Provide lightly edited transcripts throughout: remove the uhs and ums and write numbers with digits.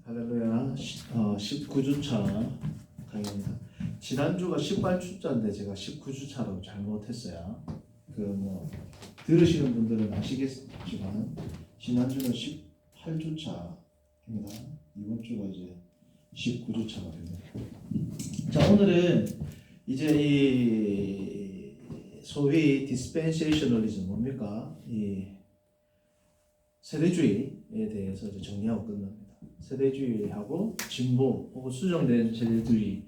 할렐루야. 19주차 강의입니다. 지난주가 18주차인데 제가 19주차로 잘못했어요. 들으시는 분들은 아시겠지만 지난주는 18주차입니다. 이번 주가 이제 19주차가 됩니다. 자, 오늘은 이제 이 소위 디스펜세이셔널리즘 뭡니까? 이 세대주의에 대해서 이제 정리하고 끝납니다. 세대주의하고 진보 혹은 수정된 세대주의까지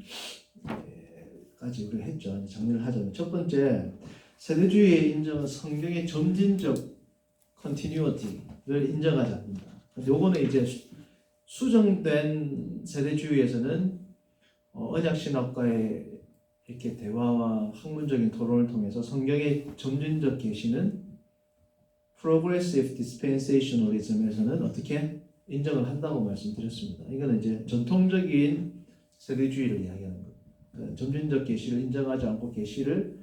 우리가 했죠. 정리를 하자면 첫 번째, 세대주의의 인정은 성경의 점진적 컨티뉴어티를 인정하지 않는다. 요거는 이제 수정된 세대주의에서는 언약신학과의 이렇게 대화와 학문적인 토론을 통해서 성경의 점진적 계시는 Progressive Dispensationalism에서는 어떻게 인정을 한다고 말씀드렸습니다. 이거는 이제 전통적인 세대주의를 이야기하는 거예요. 그러니까 점진적 계시를 인정하지 않고 계시를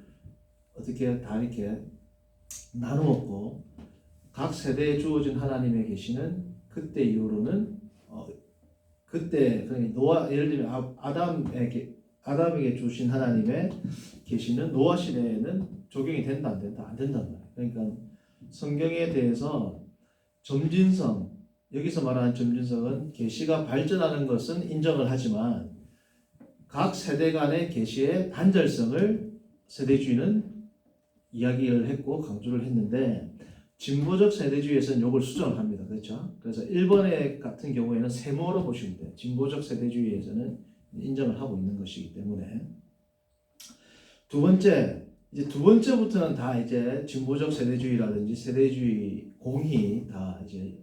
어떻게 다 이렇게 나누었고, 각 세대에 주어진 하나님의 계시는 그때 이후로는 그때 노아, 예를 들면 아담에게 주신 하나님의 계시는 노아 시대에는 적용이 된다 안 된다 안 된단 말이에요. 그러니까 성경에 대해서 점진성, 여기서 말하는 점진성은 계시가 발전하는 것은 인정을 하지만 각 세대 간의 계시의 단절성을 세대주의는 이야기를 했고 강조를 했는데, 진보적 세대주의에서는 이걸 수정을 합니다. 그렇죠? 그래서 일본의 같은 경우에는 세모로 보시면 돼요. 진보적 세대주의에서는 인정을 하고 있는 것이기 때문에. 두 번째부터는 다 이제 진보적 세대주의라든지 세대주의 공히 다 이제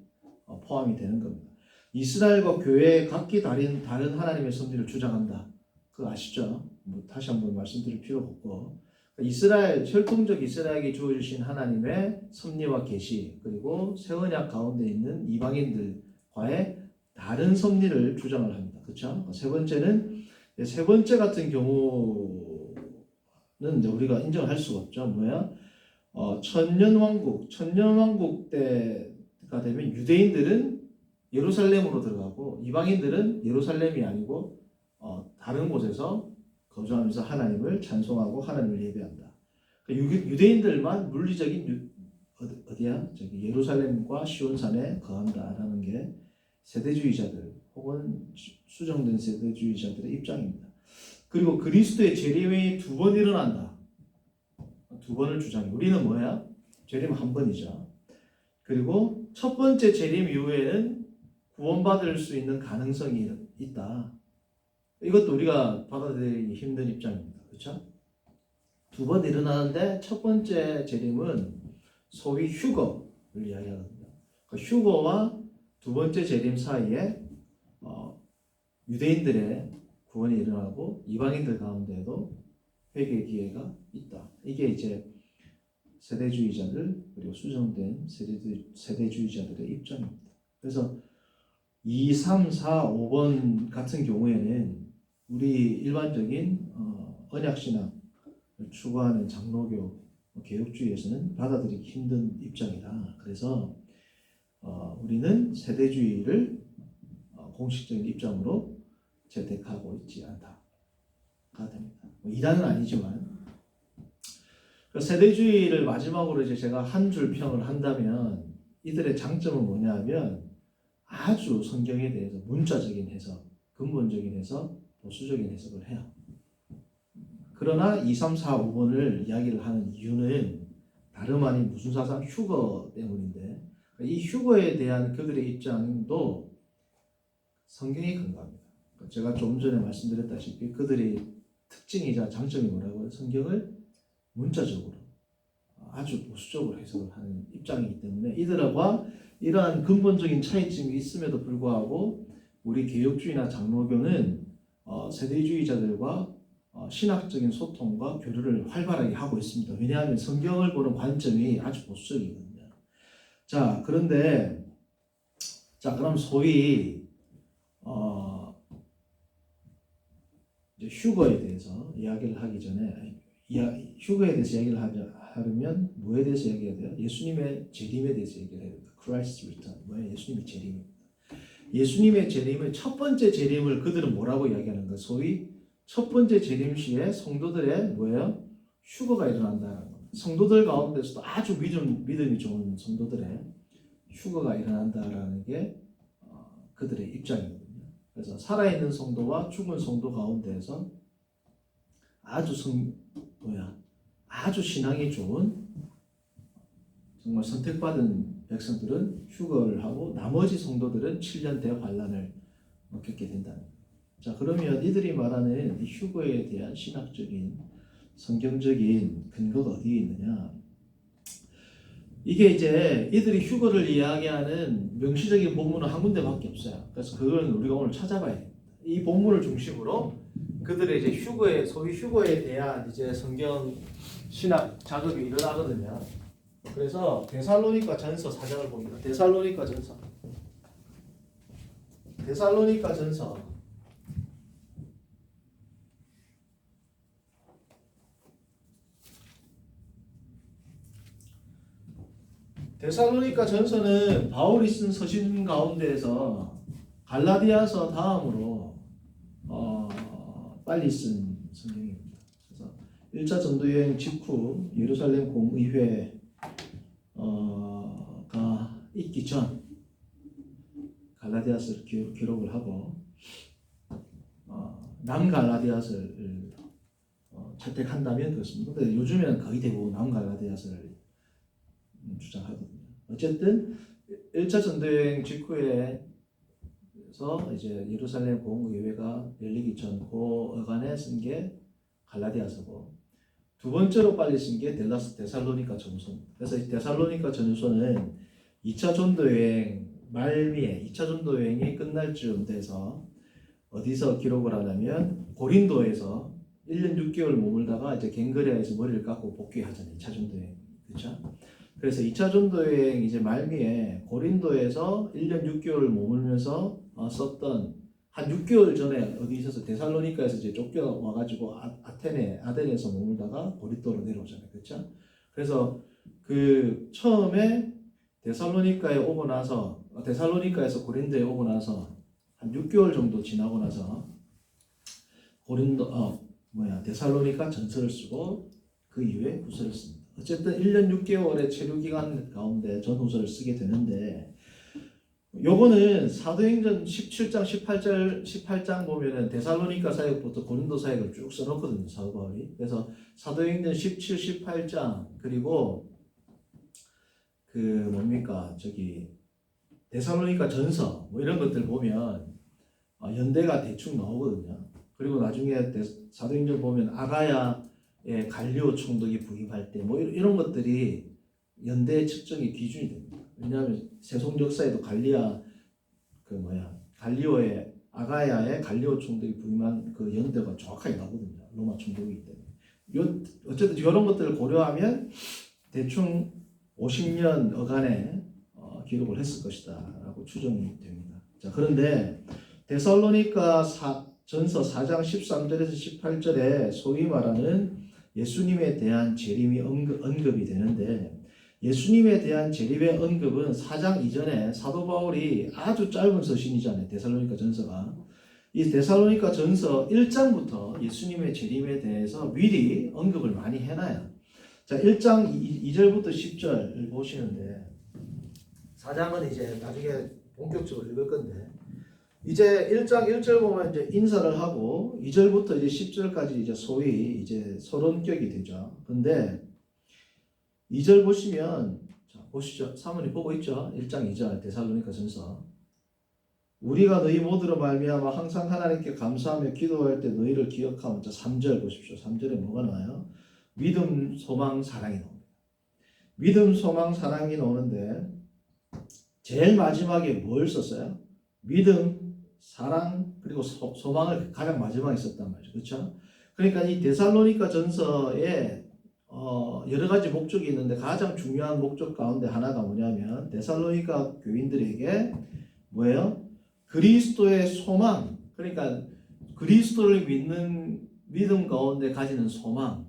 포함이 되는 겁니다. 이스라엘과 교회의 각기 다른 하나님의 섭리를 주장한다. 그거 아시죠? 다시 한번 말씀드릴 필요가 없고, 혈통적 이스라엘에게 주어주신 하나님의 섭리와 계시, 그리고 새 언약 가운데 있는 이방인들과의 다른 섭리를 주장을 합니다. 그렇죠? 세 번째 같은 경우는 이제 우리가 인정을 할 수가 없죠. 뭐야? 천년왕국 때가 되면 유대인들은 예루살렘으로 들어가고 이방인들은 예루살렘이 아니고 다른 곳에서 거주하면서 하나님을 찬송하고 하나님을 예배한다. 유대인들만 물리적인 예루살렘과 시온산에 거한다라는 게 세대주의자들 혹은 수정된 세대주의자들의 입장입니다. 그리고 그리스도의 재림이 두 번 일어난다. 두 번을 주장해. 우리는 뭐야? 재림 한 번이죠. 그리고 첫 번째 재림 이후에는 구원받을 수 있는 가능성이 있다. 이것도 우리가 받아들이기 힘든 입장입니다. 그렇죠? 두 번 일어나는데 첫 번째 재림은 소위 휴거를 이야기하거든요. 그 휴거와 두 번째 재림 사이에 유대인들의 구원이 일어나고 이방인들 가운데도 회개의 기회가 있다. 이게 이제 세대주의자들 그리고 수정된 세대주의자들의 입장입니다. 그래서 2, 3, 4, 5번 같은 경우에는 우리 일반적인 언약신학을 추구하는 장로교 개혁주의에서는 받아들이기 힘든 입장이다. 그래서 우리는 세대주의를 공식적인 입장으로 채택하고 있지 않다가 됩니다. 이단은 아니지만, 세대주의를 마지막으로 이제 제가 한 줄 평을 한다면 이들의 장점은 뭐냐면 아주 성경에 대해서 문자적인 해석, 근본적인 해석, 보수적인 해석을 해요. 그러나 2, 3, 4, 5번을 이야기를 하는 이유는 다름 아닌 무슨 사상? 휴거 때문인데, 이 휴거에 대한 그들의 입장도 성경에 근거합니다. 제가 조금 전에 말씀드렸다시피 그들의 특징이자 장점이 뭐라고요? 성경을 문자적으로 아주 보수적으로 해석을 하는 입장이기 때문에 이들과 이러한 근본적인 차이점이 있음에도 불구하고 우리 개혁주의나 장로교는 세대주의자들과 신학적인 소통과 교류를 활발하게 하고 있습니다. 왜냐하면 성경을 보는 관점이 아주 보수적이거든요. 자, 그런데 그럼 소위 이제 휴거에 대해서 이야기를 하기 전에 휴거에 대해서 이야기를 하려면 뭐에 대해서 이야기해야 돼요? 예수님의 재림에 대해서 얘기를 해야 됩니다. Christ's return. 뭐예요? 예수님의 재림입니다. 예수님의 재림의 첫 번째 재림을 그들은 뭐라고 이야기하는 거? 소위 첫 번째 재림 시에 성도들의 뭐예요? 휴거가 일어난다는 거. 성도들 가운데서도 아주 믿음이 좋은 성도들의 휴거가 일어난다라는 게 그들의 입장이거든요. 그래서 살아있는 성도와 죽은 성도 가운데에서 아주 신앙이 좋은 정말 선택받은 백성들은 휴거를 하고 나머지 성도들은 7년 대환란을 겪게 된다는 거예요. 자, 그러면 이들이 말하는 이 휴거에 대한 신학적인 성경적인 근거가 어디에 있느냐? 이게 이제 이들이 휴거를 이야기하는 명시적인 본문은 한 군데밖에 없어요. 그래서 그건 우리가 오늘 찾아봐야 됩니다. 이 본문을 중심으로 그들의 이제 소위 휴거에 대한 이제 성경 신학 작업이 일어나거든요. 그래서 데살로니가 전서 4장을 봅니다. 데살로니가 전서 '데살로니가 전서는 바울이 쓴 서신 가운데에서 갈라디아서 다음으로 빨리 쓴 성경입니다. 그래서 1차 전도 여행 직후 예루살렘 공의회가 있기 전 갈라디아서를 기록을 하고 남갈라디아서를 채택한다면 그렇습니다. 근데 요즘에는 거의 대부분 남갈라디아서를 주장하거든요. 어쨌든 1차 전도여행 직후에서 이제 예루살렘 공의회가 열리기 전 그 어간에 쓴 게 갈라디아서고 두 번째로 빨리 쓴 게 데살로니가 전서입니다. 그래서 이 데살로니가 전서는 2차 전도여행 말미에 2차 전도여행이 끝날 즈음 돼서 어디서 기록을 하냐면 고린도에서 1년 6개월 머물다가 이제 갱그레아에서 머리를 깎고 복귀하잖아요. 2차 전도여행. 그렇죠? 그래서 2차 전도여행 이제 말미에 고린도에서 1년 6개월 머물면서 썼던 한 6개월 전에 어디 있어서 데살로니카에서 이제 쫓겨와가지고 아덴에서 머물다가 고린도로 내려오잖아요. 그렇죠? 그래서 그 처음에 데살로니카에 오고 나서 데살로니카에서 고린도에 오고 나서 한 6개월 정도 지나고 나서 데살로니가 전서를 쓰고 그 이후에 후서를 씁니다. 어쨌든 1년 6개월의 체류 기간 가운데 전후서를 쓰게 되는데 요거는 사도행전 17장 18장 보면은 데살로니가 사역부터 고린도 사역을 쭉 써놓거든요. 사도 바울이. 그래서 사도행전 17, 18장 그리고 데살로니가 전서 뭐 이런 것들 보면 연대가 대충 나오거든요. 그리고 나중에 사도행전 보면 아가야의 갈리오 총독이 부임할 때 뭐 이런 것들이 연대 측정의 기준이 됩니다. 왜냐하면 세속 역사에도 갈리오의 아가야의 갈리오 총독이 부임한 그 연대가 정확하게 나오거든요. 로마 총독이기 때문에. 어쨌든 이런 것들을 고려하면 대충 50년 어간에 기록을 했을 것이다 라고 추정이 됩니다. 자, 그런데 데살로니가 전서 4장 13절에서 18절에 소위 말하는 예수님에 대한 재림이 언급이 되는데 예수님에 대한 재림의 언급은 4장 이전에 사도 바울이 아주 짧은 서신이잖아요. 데살로니가 전서가. 이 데살로니가 전서 1장부터 예수님의 재림에 대해서 미리 언급을 많이 해놔요. 자, 1장 2절부터 10절을 보시는데 4장은 이제 나중에 본격적으로 읽을 건데 이제 1장 1절 보면 이제 인사를 하고 2절부터 이제 10절까지 이제 소위 이제 서론격이 되죠. 근데 2절 보시면 자, 보시죠. 사모님 보고 있죠? 1장 2절 데살로니가 전서. 우리가 너희 모두로 말미암아 항상 하나님께 감사하며 기도할 때 너희를 기억하면 자 3절 보십시오. 3절에 뭐가 나와요? 믿음, 소망, 사랑이 나옵니다. 믿음, 소망, 사랑이 나오는데 제일 마지막에 뭘 썼어요? 믿음, 사랑, 그리고 소망을 가장 마지막에 썼단 말이죠. 그렇죠? 그러니까 이 데살로니가 전서에 여러 가지 목적이 있는데 가장 중요한 목적 가운데 하나가 뭐냐면 데살로니가 교인들에게 뭐예요? 그리스도의 소망, 그러니까 그리스도를 믿는 믿음 가운데 가지는 소망,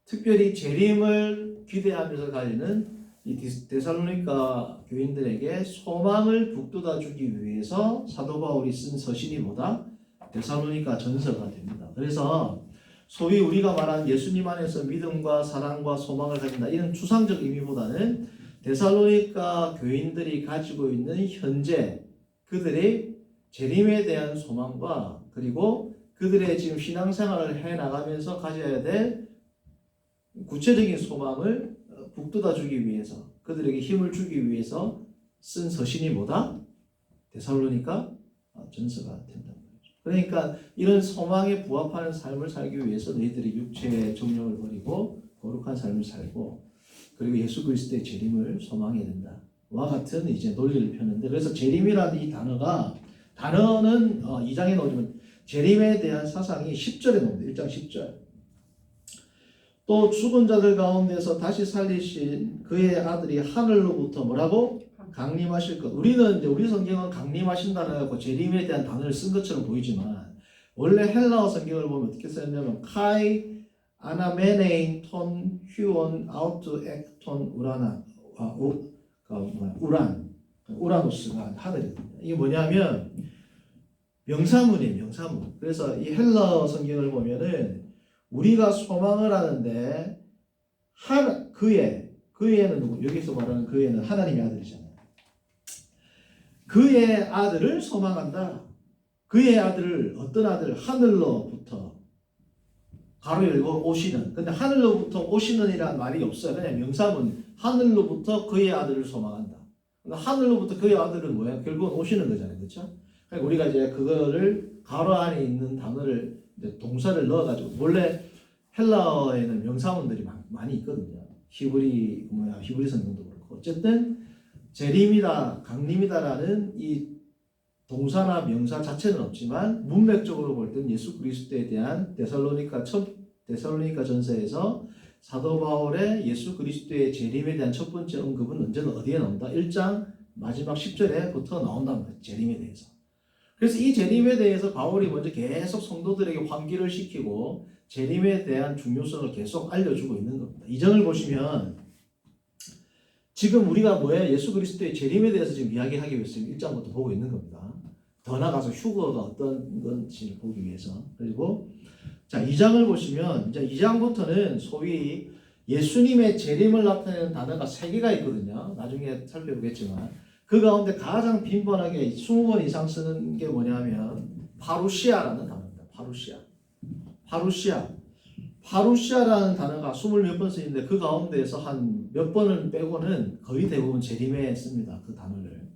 특별히 재림을 기대하면서 가지는 이 데살로니가 교인들에게 소망을 북돋아 주기 위해서 사도 바울이 쓴 서신이 뭐다? 데살로니가 전서가 됩니다. 그래서 소위 우리가 말하는 예수님 안에서 믿음과 사랑과 소망을 가진다 이런 추상적 의미보다는 데살로니가 교인들이 가지고 있는 현재 그들의 재림에 대한 소망과 그리고 그들의 지금 신앙생활을 해나가면서 가져야 될 구체적인 소망을 북돋아 주기 위해서 그들에게 힘을 주기 위해서 쓴 서신이 뭐다? 데살로니가 전서가 된다. 그러니까 이런 소망에 부합하는 삶을 살기 위해서 너희들이 육체의 정욕을 버리고 거룩한 삶을 살고 그리고 예수 그리스도의 재림을 소망해야 된다. 와 같은 이제 논리를 펴는데 그래서 재림이라는 이 단어는 2장에 나오지만 재림에 대한 사상이 10절에 나옵니다. 1장 10절. 또 죽은 자들 가운데서 다시 살리신 그의 아들이 하늘로부터 뭐라고? 강림하실 것. 우리는 이제 우리 성경은 강림하신다는 거 재림에 대한 단어를 쓴 것처럼 보이지만 원래 헬라어 성경을 보면 어떻게 쓰였냐면 카이 아나메네인 톤 휴온 아우트 액톤 우라나 우라노스가 하늘이거든요. 이게 뭐냐면 명사문이에요. 명사문. 그래서 이 헬라어 성경을 보면은 우리가 소망을 하는데 그의는 누구? 여기서 말하는 그의는 하나님의 아들이잖아요. 그의 아들을 소망한다. 그의 아들을 어떤 아들? 하늘로부터 가로 열고 오시는. 근데 하늘로부터 오시는이란 말이 없어요. 그냥 명사문 하늘로부터 그의 아들을 소망한다. 그러니까 하늘로부터 그의 아들은 뭐야? 결국은 오시는 거잖아요. 그렇죠? 그러니까 우리가 이제 그거를 가로 안에 있는 단어를 이제 동사를 넣어가지고 원래 헬라어에는 명사문들이 많이 있거든요. 히브리 성경도 그렇고 어쨌든 재림이다, 강림이다라는 이 동사나 명사 자체는 없지만 문맥적으로 볼 때는 예수 그리스도에 대한 데살로니가 전서에서 사도 바울의 예수 그리스도의 재림에 대한 첫 번째 언급은 언제나 어디에 나온다? 1장 마지막 10절에부터 나온다는 거예요. 재림에 대해서. 그래서 이 재림에 대해서 바울이 먼저 계속 성도들에게 환기를 시키고 재림에 대한 중요성을 계속 알려주고 있는 겁니다. 이 장을 보시면 지금 우리가 뭐예요? 예수 그리스도의 재림에 대해서 지금 이야기하기 위해서 1장부터 보고 있는 겁니다. 더 나가서 휴거가 어떤 건지를 보기 위해서. 그리고 자, 2장을 보시면 이제 2장부터는 소위 예수님의 재림을 나타내는 단어가 3개가 있거든요. 나중에 살펴보겠지만 그 가운데 가장 빈번하게 20번 이상 쓰는 게 뭐냐면 파루시아라는 단어입니다. 파루시아라는 단어가 20몇 번 쓰이는데 그 가운데에서 한 몇 번을 빼고는 거의 대부분 재림에 씁니다. 그 단어를.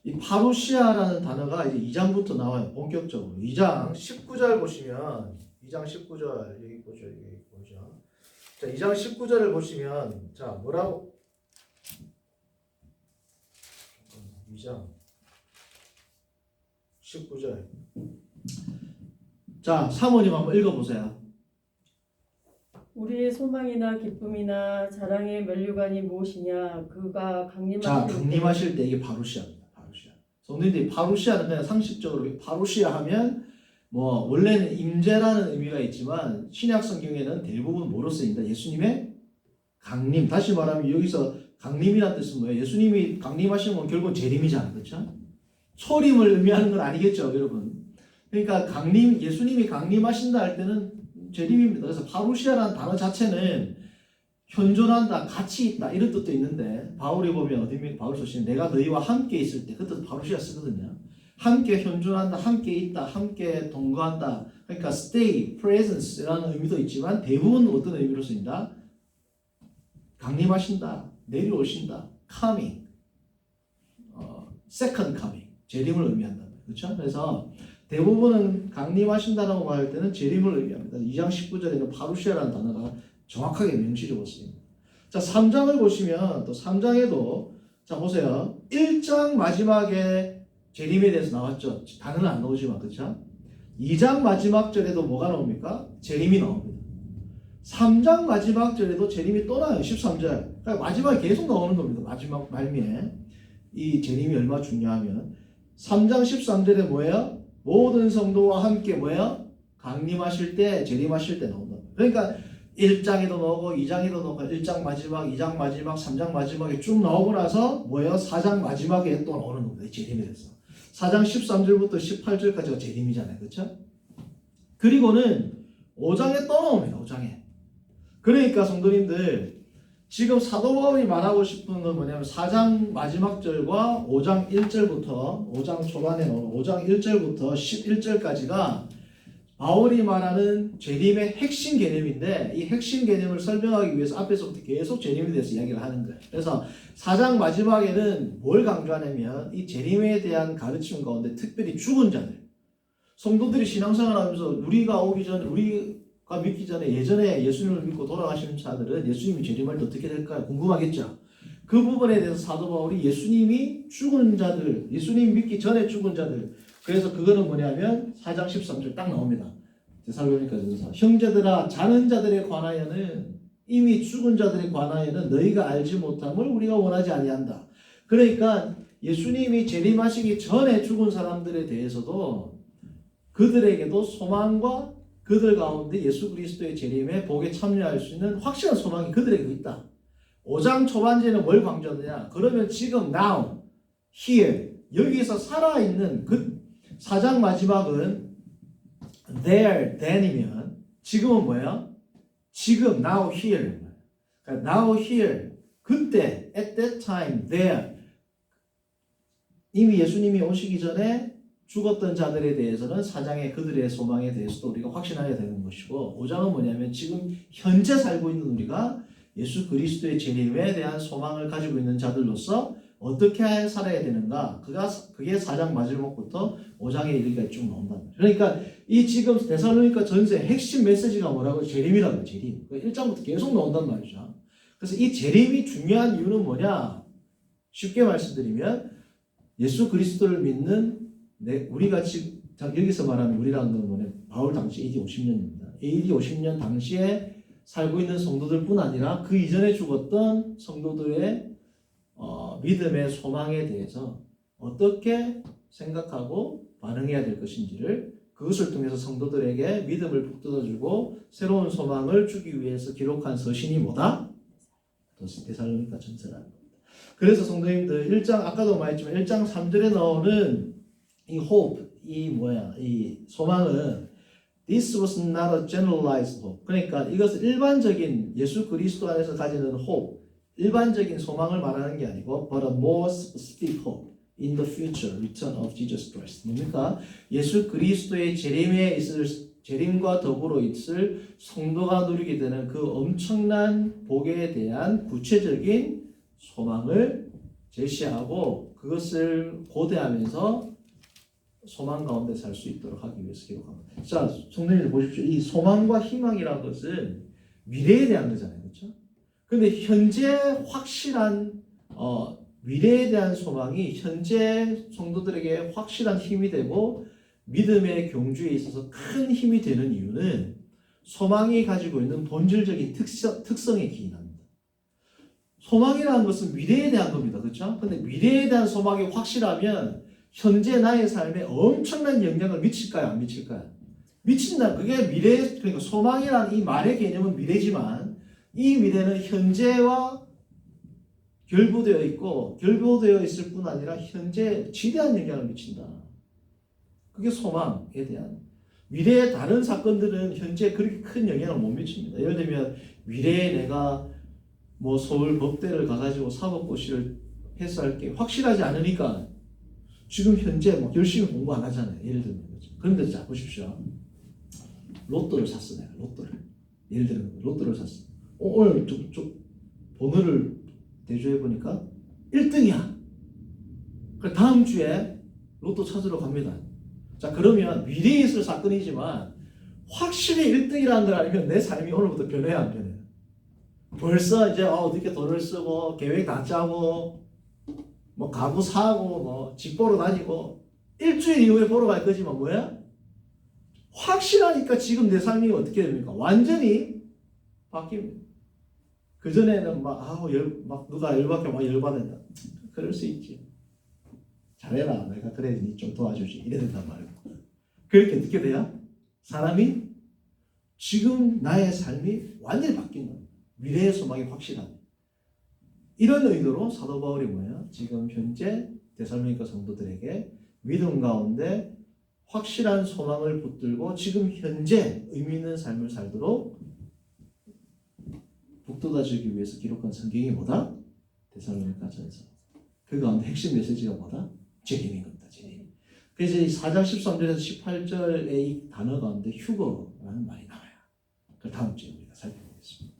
이 파루시아라는 단어가 이제 2장부터 나와요. 본격적으로. 2장 19절 보시면 2장 19절 여기 보죠. 자, 2장 19절을 보시면 자, 뭐라고 2장 19절. 자, 사모님 한번 읽어보세요. 우리의 소망이나 기쁨이나 자랑의 면류관이 무엇이냐? 그가 강림하실 때 이게 파루시아입니다. 파루시아. 성도님들이 파루시아는 그냥 상식적으로 파루시아 하면 뭐 원래는 임재라는 의미가 있지만 신약 성경에는 대부분 뭐로 쓰인다? 예수님의 강림. 다시 말하면 여기서 강림이라는 뜻은 뭐예요? 예수님이 강림하시는 건 결국은 재림이잖아요. 그렇죠? 초림을 의미하는 건 아니겠죠, 여러분. 그러니까 예수님이 강림하신다 할 때는 재림입니다. 그래서 파루시아라는 단어 자체는 현존한다, 같이 있다 이런 뜻도 있는데 바울이 보면 어디입니까? 바울 소신 내가 너희와 함께 있을 때 그것도 파루시아 쓰거든요. 함께 현존한다, 함께 있다, 함께 동거한다. 그러니까 stay, presence라는 의미도 있지만 대부분 어떤 의미로 쓰인다? 강림하신다, 내려오신다, coming, second coming, 재림을 의미한다. 그렇죠? 그래서 대부분은 강림하신다라고 말할 때는 재림을 의미합니다. 2장 19절에는 파루시아라는 단어가 정확하게 명시적으로 쓰입니다. 자, 3장을 보시면 또 3장에도 자 보세요. 1장 마지막에 재림에 대해서 나왔죠. 단어는 안 나오지만 그렇죠? 2장 마지막 절에도 뭐가 나옵니까? 재림이 나옵니다. 3장 마지막 절에도 재림이 또 나와요. 13절. 그러니까 마지막에 계속 나오는 겁니다. 마지막 말미에 이 재림이 얼마나 중요하면 3장 13절에 뭐예요? 모든 성도와 함께 뭐예요? 강림하실 때, 재림하실 때 나온다. 그러니까 1장에도 나오고 2장에도 나오고 1장 마지막, 2장 마지막, 3장 마지막에 쭉 나오고 나서 뭐예요? 4장 마지막에 또 나오는 겁니다. 재림에 대해서. 4장 13절부터 18절까지가 재림이잖아요. 그렇죠? 그리고는 5장에 또 나옵니다. 5장에. 그러니까 성도님들 지금 사도 바울이 말하고 싶은 건 뭐냐면 4장 마지막 절과 5장 1절부터 5장 초반에 나오는 5장 1절부터 11절까지가 바울이 말하는 재림의 핵심 개념인데 이 핵심 개념을 설명하기 위해서 앞에서부터 계속 재림에 대해서 이야기를 하는 거예요. 그래서 4장 마지막에는 뭘 강조하냐면 이 재림에 대한 가르침 가운데 특별히 죽은 자들, 성도들이 신앙생활하면서 우리가 오기 전에 우리가 믿기 전에 예전에 예수님을 믿고 돌아가신 자들은 예수님이 재림할 때 어떻게 될까요? 궁금하겠죠. 그 부분에 대해서 사도 바울이 예수님이 죽은 자들, 예수님 믿기 전에 죽은 자들, 그래서 그거는 뭐냐면 4장 13절 딱 나옵니다. 데살로니가전서 형제들아 자는 자들에 관하여는 이미 죽은 자들에 관하여는 너희가 알지 못함을 우리가 원하지 아니한다. 그러니까 예수님이 재림하시기 전에 죽은 사람들에 대해서도 그들에게도 소망과 그들 가운데 예수 그리스도의 재림에 복에 참여할 수 있는 확실한 소망이 그들에게 있다. 5장 초반제는 뭘 강조하느냐? 그러면 지금 now, here 여기서 살아있는 그 4장 마지막은 there, then이면 지금은 뭐예요? 지금, now, here. 그러니까 now, here. 그때, at that time, there. 이미 예수님이 오시기 전에 죽었던 자들에 대해서는 4장의 그들의 소망에 대해서도 우리가 확신하게 되는 것이고 5장은 뭐냐면 지금 현재 살고 있는 우리가 예수 그리스도의 재림에 대한 소망을 가지고 있는 자들로서 어떻게 살아야 되는가? 그게 4장 마지막부터 5장에 이르기까지 쭉 나온단 말이에요. 그러니까 이 지금 데살로니가 전서의 핵심 메시지가 뭐라고? 재림이라고요. 재림. 1장부터 계속 나온단 말이죠. 그래서 이 재림이 중요한 이유는 뭐냐? 쉽게 말씀드리면 예수 그리스도를 믿는 우리가 지금 여기서 말하는 우리라는 건 뭐냐? 바울 당시 AD 50년입니다. AD 50년 당시에 살고 있는 성도들뿐 아니라 그 이전에 죽었던 성도들의 믿음의 소망에 대해서 어떻게 생각하고 반응해야 될 것인지를 그것을 통해서 성도들에게 믿음을 북돋아주고 새로운 소망을 주기 위해서 기록한 서신이 뭐다? 데살로니가 전서라는 겁니다. 그래서 성도님들 1장 아까도 말했지만 1장 3절에 나오는 이 hope, 이 소망은 This was not a generalized hope. 그러니까 이것은 일반적인 예수 그리스도 안에서 가지는 hope, 일반적인 소망을 말하는 게 아니고 but a more specific hope in the future return of Jesus Christ. 뭡니까? 예수 그리스도의 재림과 더불어 있을 성도가 누리게 되는 그 엄청난 복에 대한 구체적인 소망을 제시하고 그것을 고대하면서 소망 가운데 살 수 있도록 하기 위해서 기록합니다. 자, 성도님들 보십시오. 이 소망과 희망이라는 것은 미래에 대한 거잖아요. 그렇죠? 근데 현재 확실한 미래에 대한 소망이 현재 성도들에게 확실한 힘이 되고 믿음의 경주에 있어서 큰 힘이 되는 이유는 소망이 가지고 있는 본질적인 특성에 기인합니다. 소망이라는 것은 미래에 대한 겁니다. 그렇죠? 근데 미래에 대한 소망이 확실하면 현재 나의 삶에 엄청난 영향을 미칠까요? 안 미칠까요? 미친다. 그게 미래, 그러니까 소망이라는 이 말의 개념은 미래지만 이 미래는 현재와 결부되어 있고 결부되어 있을 뿐 아니라 현재 지대한 영향을 미친다. 그게 소망에 대한. 미래의 다른 사건들은 현재 그렇게 큰 영향을 못 미칩니다. 예를 들면 미래에 내가 서울 법대를 가가지고 사법고시를 패스할 게 확실하지 않으니까 지금 현재 열심히 공부 안 하잖아요. 예를 들면. 그런데 자, 보십시오. 로또를 샀어, 내가. 로또를. 예를 들면, 로또를 샀어. 오늘 번호를 대조해보니까 1등이야. 다음 주에 로또 찾으러 갑니다. 자, 그러면 미래에 있을 사건이지만 확실히 1등이라는 걸 알면 내 삶이 오늘부터 변해야 안 변해요. 벌써 이제 어떻게 돈을 쓰고 계획 다 짜고 가구 사고 집 보러 다니고 일주일 이후에 보러 갈 거지만 뭐야? 확실하니까 지금 내 삶이 어떻게 됩니까? 완전히 바뀝니다. 그전에는 누가 열받게 열받는다. 그럴 수 있지. 잘해라. 내가 그래 좀 도와주지. 이래 된단 말이에요. 그렇게 어떻게 돼요? 사람이 지금 나의 삶이 완전히 바뀐 거예요. 미래의 소망이 확실한. 이런 의도로 사도 바울이 뭐야? 지금 현재 데살로니가 성도들에게 믿음 가운데 확실한 소망을 붙들고 지금 현재 의미 있는 삶을 살도록 북돋아주기 위해서 기록한 성경이 뭐다? 데살로니가 전서. 그 가운데 핵심 메시지가 뭐다? 재림인 겁니다. 재림. 그래서 이 4장 13절에서 18절의 이 단어 가운데 휴거라는 말이 나와요. 그 다음 주에 우리가 살펴보겠습니다.